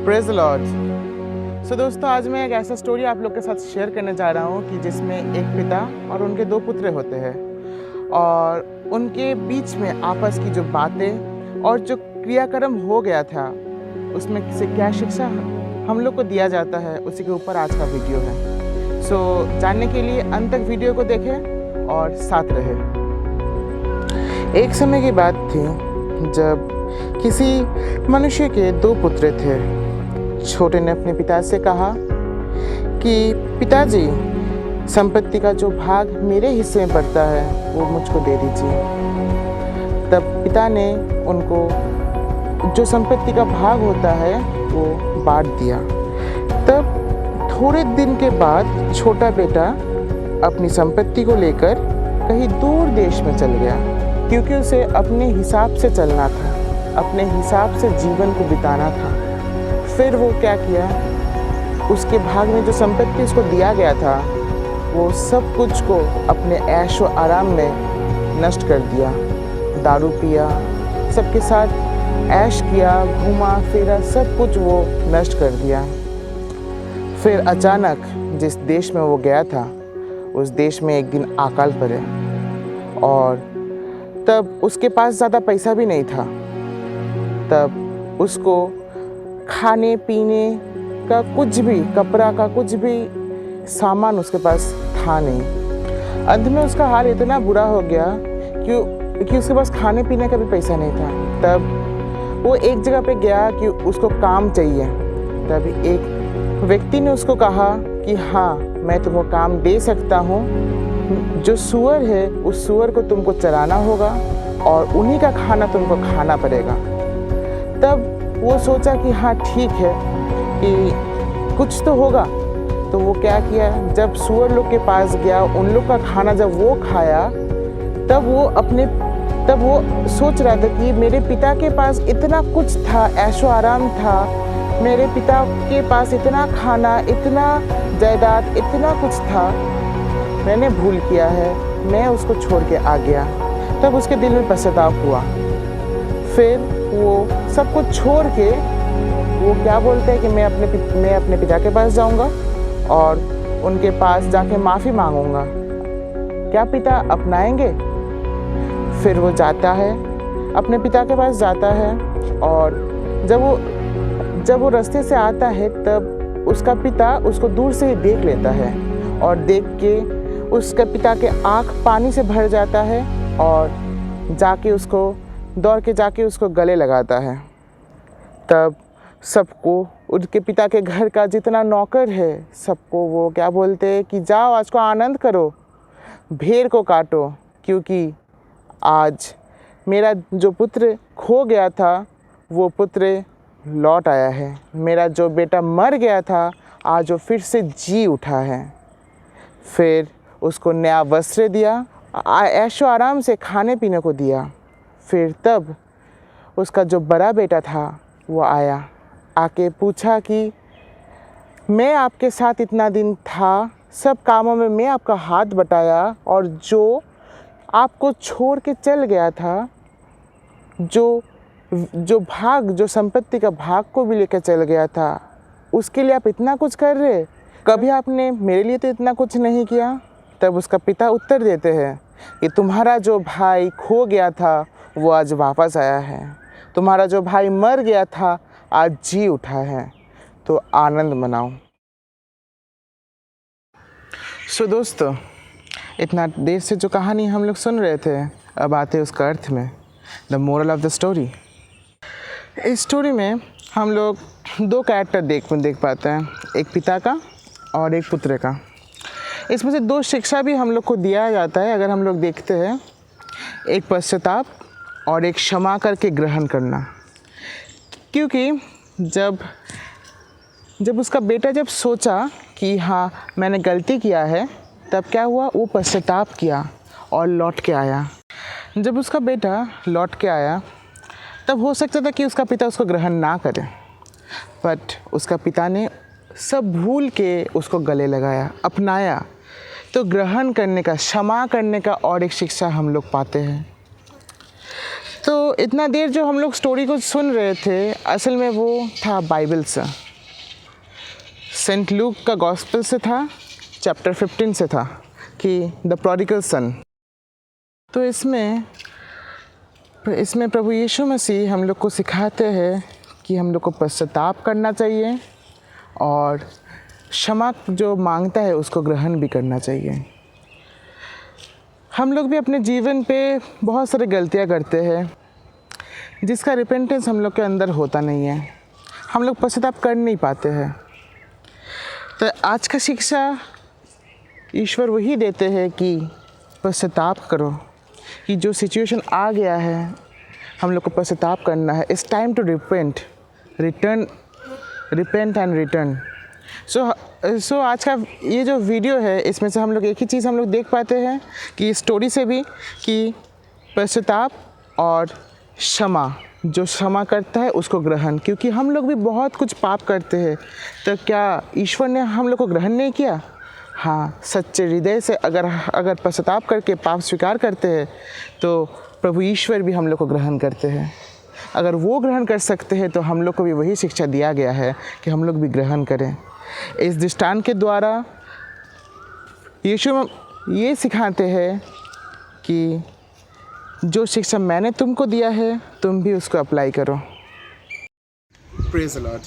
Praise the Lord. सो दोस्तों, आज मैं एक ऐसा स्टोरी आप लोग के साथ शेयर करने जा रहा हूँ कि जिसमें एक पिता और उनके दो पुत्र होते हैं और उनके बीच में आपस की जो बातें और जो क्रियाक्रम हो गया था उसमें से क्या शिक्षा हम लोग को दिया जाता है, उसी के ऊपर आज का वीडियो है। सो जानने के लिए अंत तक वीडियो को देखें और साथ रहे। एक समय की बात थी जब किसी मनुष्य के दो पुत्र थे। छोटे ने अपने पिता से कहा कि पिताजी, संपत्ति का जो भाग मेरे हिस्से में पड़ता है वो मुझको दे दीजिए। तब पिता ने उनको जो संपत्ति का भाग होता है वो बांट दिया। तब थोड़े दिन के बाद छोटा बेटा अपनी संपत्ति को लेकर कहीं दूर देश में चल गया, क्योंकि उसे अपने हिसाब से चलना था, अपने हिसाब से जीवन को बिताना था। फिर वो क्या किया, उसके भाग में जो संपत्ति उसको दिया गया था वो सब कुछ को अपने ऐश व आराम में नष्ट कर दिया। दारू पिया, सबके साथ ऐश किया, घूमा फिरा, सब कुछ वो नष्ट कर दिया। फिर अचानक जिस देश में वो गया था उस देश में एक दिन अकाल पड़े और तब उसके पास ज़्यादा पैसा भी नहीं था। तब उसको खाने पीने का कुछ भी, कपड़ा का कुछ भी सामान उसके पास था नहीं। अंत में उसका हाल इतना बुरा हो गया कि उसके पास खाने पीने का भी पैसा नहीं था। तब वो एक जगह पे गया कि उसको काम चाहिए। तब एक व्यक्ति ने उसको कहा कि हाँ, मैं तुमको काम दे सकता हूँ। जो सूअर है उस सूअर को तुमको चराना होगा और उन्हीं का खाना तुमको खाना पड़ेगा। तब वो सोचा कि हाँ ठीक है, कि कुछ तो होगा। तो वो क्या किया, जब सूअर लोग के पास गया, उन लोग का खाना जब वो खाया, तब वो सोच रहा था कि मेरे पिता के पास इतना कुछ था, ऐशो आराम था, मेरे पिता के पास इतना खाना, इतना जायदाद, इतना कुछ था, मैंने भूल किया है, मैं उसको छोड़ के आ गया। तब उसके दिल में पश्चाताप हुआ। फिर वो सब कुछ छोड़ के वो क्या बोलते हैं कि मैं अपने पिता के पास जाऊंगा और उनके पास जाके माफ़ी मांगूंगा। क्या पिता अपनाएंगे? फिर वो जाता है, अपने पिता के पास जाता है और जब वो रास्ते से आता है तब उसका पिता उसको दूर से ही देख लेता है और देख के उसके पिता के आँख पानी से भर जाता है और दौड़ के जाके उसको गले लगाता है। तब सबको, उनके पिता के घर का जितना नौकर है, सबको वो क्या बोलते हैं कि जाओ आज को आनंद करो, भेड़ को काटो, क्योंकि आज मेरा जो पुत्र खो गया था वो पुत्र लौट आया है। मेरा जो बेटा मर गया था आज वो फिर से जी उठा है। फिर उसको नया वस्त्र दिया, ऐशो आराम से खाने पीने को दिया। फिर तब उसका जो बड़ा बेटा था वो आया, आके पूछा कि मैं आपके साथ इतना दिन था, सब कामों में मैं आपका हाथ बटाया और जो आपको छोड़ के चल गया था, जो संपत्ति का भाग को भी लेकर चल गया था, उसके लिए आप इतना कुछ कर रहे, कभी आपने मेरे लिए तो इतना कुछ नहीं किया। तब उसका पिता उत्तर देते हैं कि तुम्हारा जो भाई खो गया था वो आज वापस आया है, तुम्हारा जो भाई मर गया था आज जी उठा है, तो आनंद मनाओ। सो दोस्तों, इतना देर से जो कहानी हम लोग सुन रहे थे, अब आते उसका अर्थ में, the moral of the story. इस स्टोरी में हम लोग दो कैरेक्टर देख पाते हैं, एक पिता का और एक पुत्र का। इसमें से दो शिक्षा भी हम लोग को दिया जाता है अगर हम लोग देखते हैं, एक पश्चाताप और एक क्षमा करके ग्रहण करना। क्योंकि जब उसका बेटा जब सोचा कि हाँ मैंने गलती किया है, तब क्या हुआ, वो पश्चाताप किया और लौट के आया। जब उसका बेटा लौट के आया तब हो सकता था कि उसका पिता उसको ग्रहण ना करे, बट उसका पिता ने सब भूल के उसको गले लगाया, अपनाया। तो ग्रहण करने का, क्षमा करने का और एक शिक्षा हम लोग पाते हैं। तो इतना देर जो हम लोग स्टोरी को सुन रहे थे, असल में वो था बाइबल से, सेंट लूक का गॉस्पेल से था, चैप्टर 15 से था कि द प्रोडिगल सन। तो इसमें प्रभु यीशु मसीह हम लोग को सिखाते हैं कि हम लोग को पश्चाताप करना चाहिए और क्षमा जो मांगता है उसको ग्रहण भी करना चाहिए। हम लोग भी अपने जीवन पे बहुत सारे गलतियां करते हैं जिसका रिपेंटेंस हम लोग के अंदर होता नहीं है, हम लोग पश्चाताप कर नहीं पाते हैं। तो आज का शिक्षा ईश्वर वही देते हैं कि पश्चाताप करो, कि जो सिचुएशन आ गया है हम लोग को पश्चाताप करना है। It's time to repent and return. So आज का ये जो वीडियो है इसमें से हम लोग एक ही चीज़ हम लोग देख पाते हैं कि स्टोरी से भी कि पश्चाताप और क्षमा, जो क्षमा करता है उसको ग्रहण, क्योंकि हम लोग भी बहुत कुछ पाप करते हैं। तो क्या ईश्वर ने हम लोग को ग्रहण नहीं किया? हाँ, सच्चे हृदय से अगर पश्चाताप करके पाप स्वीकार करते हैं तो प्रभु ईश्वर भी हम लोग को ग्रहण करते हैं। अगर वो ग्रहण कर सकते हैं तो हम लोग को भी वही शिक्षा दिया गया है कि हम लोग भी ग्रहण करें। इस दृष्टांत के द्वारा यीशु ये सिखाते हैं कि जो शिक्षा मैंने तुमको दिया है तुम भी उसको अप्लाई करो। Praise the Lord.